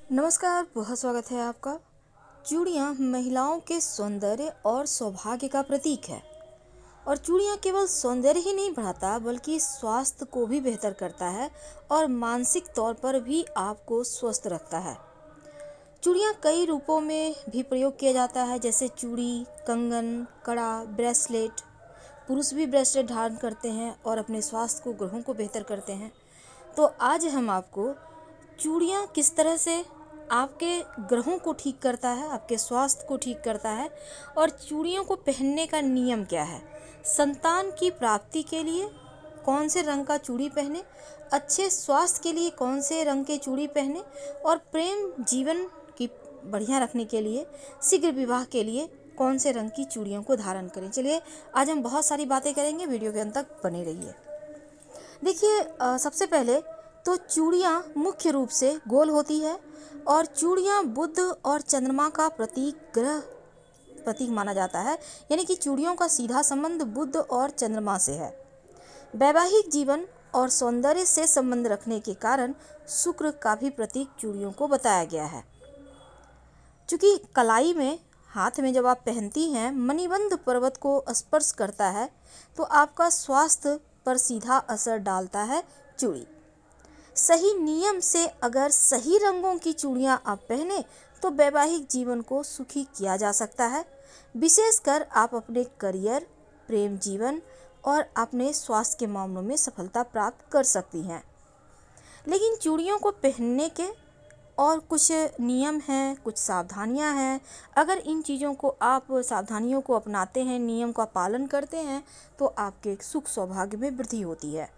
नमस्कार, बहुत स्वागत है आपका। चूड़ियाँ महिलाओं के सौंदर्य और सौभाग्य का प्रतीक है और चूड़ियाँ केवल सौंदर्य ही नहीं बढ़ाता बल्कि स्वास्थ्य को भी बेहतर करता है और मानसिक तौर पर भी आपको स्वस्थ रखता है। चूड़ियाँ कई रूपों में भी प्रयोग किया जाता है, जैसे चूड़ी, कंगन, कड़ा, ब्रेसलेट। पुरुष भी ब्रेसलेट धारण करते हैं और अपने स्वास्थ्य को, ग्रहों को बेहतर करते हैं। तो आज हम आपको चूड़ियाँ किस तरह से आपके ग्रहों को ठीक करता है, आपके स्वास्थ्य को ठीक करता है और चूड़ियों को पहनने का नियम क्या है, संतान की प्राप्ति के लिए कौन से रंग का चूड़ी पहने, अच्छे स्वास्थ्य के लिए कौन से रंग के चूड़ी पहने और प्रेम जीवन की बढ़िया रखने के लिए, शीघ्र विवाह के लिए कौन से रंग की चूड़ियों को धारण करें। चलिए आज हम बहुत सारी बातें करेंगे, वीडियो के अंत तक बने रहिए। देखिए, सबसे पहले तो चूड़ियाँ मुख्य रूप से गोल होती है और चूड़ियाँ बुध और चंद्रमा का प्रतीक माना जाता है, यानी कि चूड़ियों का सीधा संबंध बुध और चंद्रमा से है। वैवाहिक जीवन और सौंदर्य से संबंध रखने के कारण शुक्र का भी प्रतीक चूड़ियों को बताया गया है। चूँकि कलाई में, हाथ में जब आप पहनती हैं, मणिबंध पर्वत को स्पर्श करता है तो आपका स्वास्थ्य पर सीधा असर डालता है चूड़ी। सही नियम से अगर सही रंगों की चूड़ियाँ आप पहने तो वैवाहिक जीवन को सुखी किया जा सकता है। विशेषकर आप अपने करियर, प्रेम जीवन और अपने स्वास्थ्य के मामलों में सफलता प्राप्त कर सकती हैं। लेकिन चूड़ियों को पहनने के और कुछ नियम हैं, कुछ सावधानियां हैं। अगर इन चीज़ों को आप सावधानियों को अपनाते हैं, नियम का पालन करते हैं तो आपके सुख सौभाग्य में वृद्धि होती है।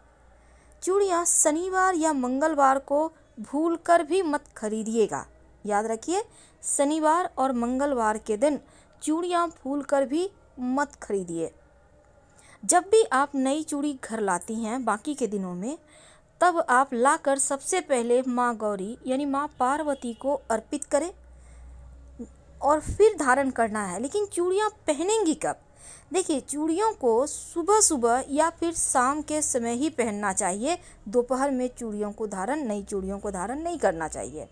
चूड़ियाँ शनिवार या मंगलवार को भूलकर भी मत खरीदिएगा। याद रखिए, शनिवार और मंगलवार के दिन चूड़ियाँ भूलकर भी मत खरीदिए। जब भी आप नई चूड़ी घर लाती हैं बाकी के दिनों में, तब आप लाकर सबसे पहले माँ गौरी यानी माँ पार्वती को अर्पित करें और फिर धारण करना है। लेकिन चूड़ियाँ पहनेंगी कब? देखिए, चूड़ियों को सुबह सुबह या फिर शाम के समय ही पहनना चाहिए। दोपहर में नई चूड़ियों को धारण नहीं करना चाहिए।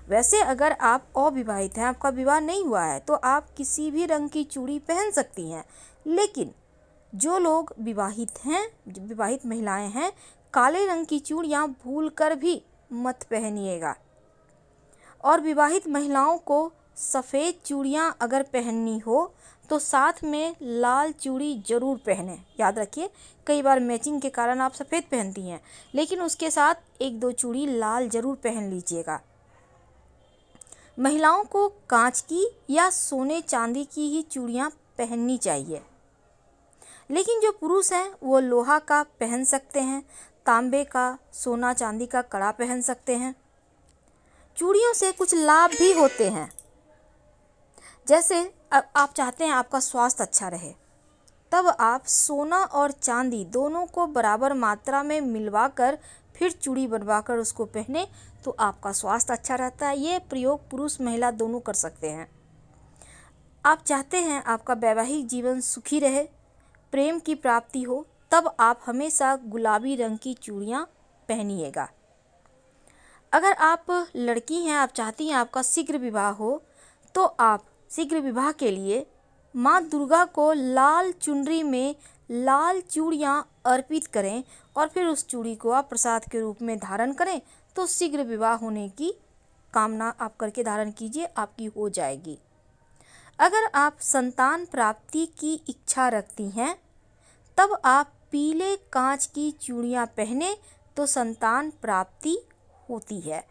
वैसे अगर आप अविवाहित हैं, आपका विवाह नहीं हुआ है, तो आप किसी भी रंग की चूड़ी पहन सकती हैं। लेकिन जो लोग विवाहित हैं, विवाहित महिलाएं हैं, काले रंग की चूड़ियाँ भूलकर भी मत पहनिएगा। और विवाहित महिलाओं को सफ़ेद चूड़ियाँ अगर पहननी हो तो साथ में लाल चूड़ी जरूर पहने। याद रखिए, कई बार मैचिंग के कारण आप सफ़ेद पहनती हैं, लेकिन उसके साथ एक दो चूड़ी लाल जरूर पहन लीजिएगा। महिलाओं को कांच की या सोने चांदी की ही चूड़ियाँ पहननी चाहिए। लेकिन जो पुरुष हैं वो लोहा का पहन सकते हैं, तांबे का, सोना चांदी का कड़ा पहन सकते हैं। चूड़ियों से कुछ लाभ भी होते हैं, जैसे आप चाहते हैं आपका स्वास्थ्य अच्छा रहे, तब आप सोना और चांदी दोनों को बराबर मात्रा में मिलवाकर फिर चूड़ी बनवाकर उसको पहने तो आपका स्वास्थ्य अच्छा रहता है। ये प्रयोग पुरुष महिला दोनों कर सकते हैं। आप चाहते हैं आपका वैवाहिक जीवन सुखी रहे, प्रेम की प्राप्ति हो, तब आप हमेशा गुलाबी रंग की चूड़ियाँ पहनिएगा। अगर आप लड़की हैं, आप चाहती हैं आपका शीघ्र विवाह हो, तो आप शीघ्र विवाह के लिए माँ दुर्गा को लाल चुनरी में लाल चूड़ियाँ अर्पित करें और फिर उस चूड़ी को आप प्रसाद के रूप में धारण करें तो शीघ्र विवाह होने की कामना आप करके धारण कीजिए, आपकी हो जाएगी। अगर आप संतान प्राप्ति की इच्छा रखती हैं, तब आप पीले कांच की चूड़ियाँ पहने तो संतान प्राप्ति होती है।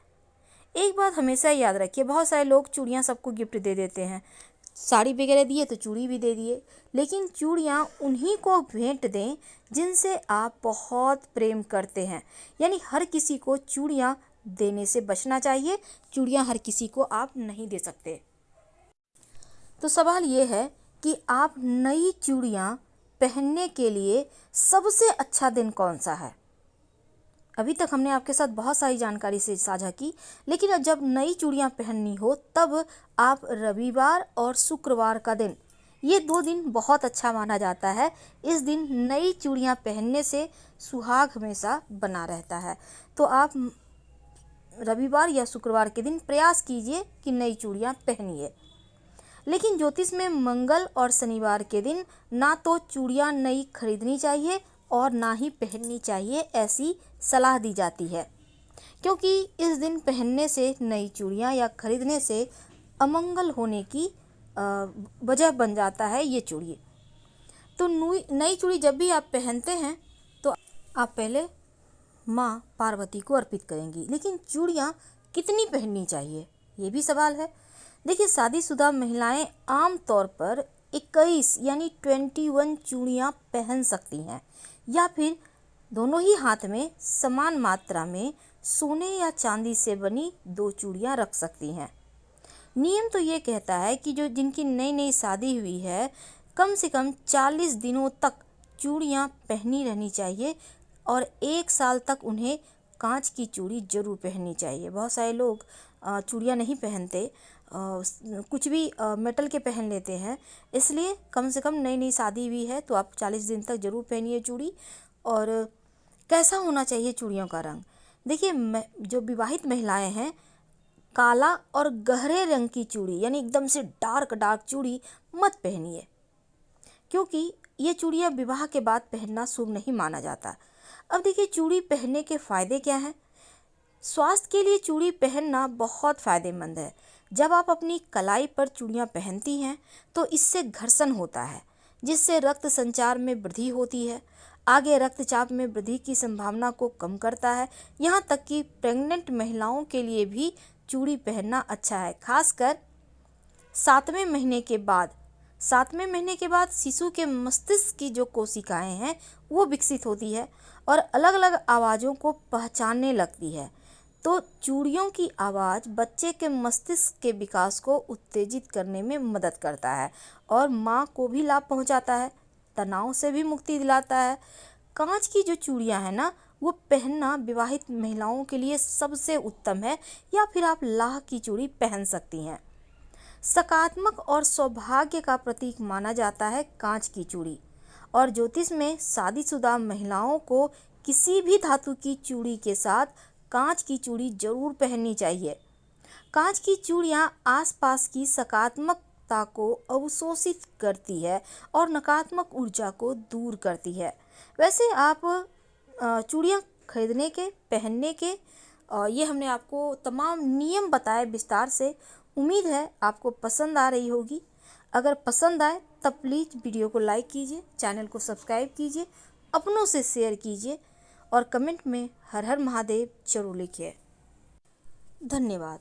एक बात हमेशा याद रखिए, बहुत सारे लोग चूड़ियाँ सबको गिफ्ट दे देते हैं, साड़ी वगैरह दिए तो चूड़ी भी दे दिए, लेकिन चूड़ियाँ उन्हीं को भेंट दें जिनसे आप बहुत प्रेम करते हैं। यानी हर किसी को चूड़ियाँ देने से बचना चाहिए। चूड़ियाँ हर किसी को आप नहीं दे सकते। तो सवाल ये है कि आप नई चूड़ियाँ पहनने के लिए सबसे अच्छा दिन कौन सा है? अभी तक हमने आपके साथ बहुत सारी जानकारी से साझा की, लेकिन जब नई चूड़ियाँ पहननी हो तब आप रविवार और शुक्रवार का दिन, ये 2 दिन बहुत अच्छा माना जाता है। इस दिन नई चूड़ियाँ पहनने से सुहाग हमेशा बना रहता है। तो आप रविवार या शुक्रवार के दिन प्रयास कीजिए कि नई चूड़ियाँ पहनिए। लेकिन ज्योतिष में मंगल और शनिवार के दिन ना तो चूड़ियाँ नई खरीदनी चाहिए और ना ही पहननी चाहिए, ऐसी सलाह दी जाती है, क्योंकि इस दिन पहनने से नई चूड़ियाँ या खरीदने से अमंगल होने की वजह बन जाता है ये चूड़ी। तो नई चूड़ी जब भी आप पहनते हैं तो आप पहले माँ पार्वती को अर्पित करेंगी। लेकिन चूड़ियाँ कितनी पहननी चाहिए, ये भी सवाल है। देखिए, शादीशुदा महिलाएं आम तौर पर 21 यानी 21 चूड़ियाँ पहन सकती हैं, या फिर दोनों ही हाथ में समान मात्रा में सोने या चांदी से बनी 2 चूड़ियाँ रख सकती हैं। नियम तो ये कहता है कि जो जिनकी नई नई शादी हुई है, कम से कम 40 दिनों तक चूड़ियाँ पहनी रहनी चाहिए और 1 साल तक उन्हें कांच की चूड़ी जरूर पहननी चाहिए। बहुत सारे लोग चूड़ियाँ नहीं पहनते, कुछ भी मेटल के पहन लेते हैं। इसलिए कम से कम नई नई शादी हुई है तो आप 40 दिन तक जरूर पहनिए चूड़ी। और कैसा होना चाहिए चूड़ियों का रंग? देखिए, जो विवाहित महिलाएं हैं, काला और गहरे रंग की चूड़ी यानी एकदम से डार्क चूड़ी मत पहनिए, क्योंकि ये चूड़ियाँ विवाह के बाद पहनना शुभ नहीं माना जाता। अब देखिए, चूड़ी पहनने के फायदे क्या हैं? स्वास्थ्य के लिए चूड़ी पहनना बहुत फायदेमंद है। जब आप अपनी कलाई पर चूड़ियाँ पहनती हैं तो इससे घर्षण होता है, जिससे रक्त संचार में वृद्धि होती है। आगे रक्तचाप में वृद्धि की संभावना को कम करता है। यहाँ तक कि प्रेग्नेंट महिलाओं के लिए भी चूड़ी पहनना अच्छा है, खासकर 7वें महीने के बाद। 7वें महीने के बाद शिशु के मस्तिष्क की जो कोशिकाएं हैं वो विकसित होती है और अलग अलग आवाज़ों को पहचानने लगती है। तो चूड़ियों की आवाज़ बच्चे के मस्तिष्क के विकास को उत्तेजित करने में मदद करता है और माँ को भी लाभ पहुँचाता है, तनाव से भी मुक्ति दिलाता है। कांच की जो चूड़ियाँ हैं ना, वो पहनना विवाहित महिलाओं के लिए सबसे उत्तम है, या फिर आप लाह की चूड़ी पहन सकती हैं। सकारात्मक और सौभाग्य का प्रतीक माना जाता है कांच की चूड़ी, और ज्योतिष में शादीशुदा महिलाओं को किसी भी धातु की चूड़ी के साथ कांच की चूड़ी जरूर पहननी चाहिए। कांच की चूड़ियाँ आसपास की सकारात्मकता को अवशोषित करती है और नकारात्मक ऊर्जा को दूर करती है। वैसे आप चूड़ियाँ खरीदने के, पहनने के, ये हमने आपको तमाम नियम बताए विस्तार से। उम्मीद है आपको पसंद आ रही होगी। अगर पसंद आए तब प्लीज़ वीडियो को लाइक कीजिए, चैनल को सब्सक्राइब कीजिए, अपनों से शेयर कीजिए और कमेंट में हर हर महादेव जरूर लिखिए। धन्यवाद।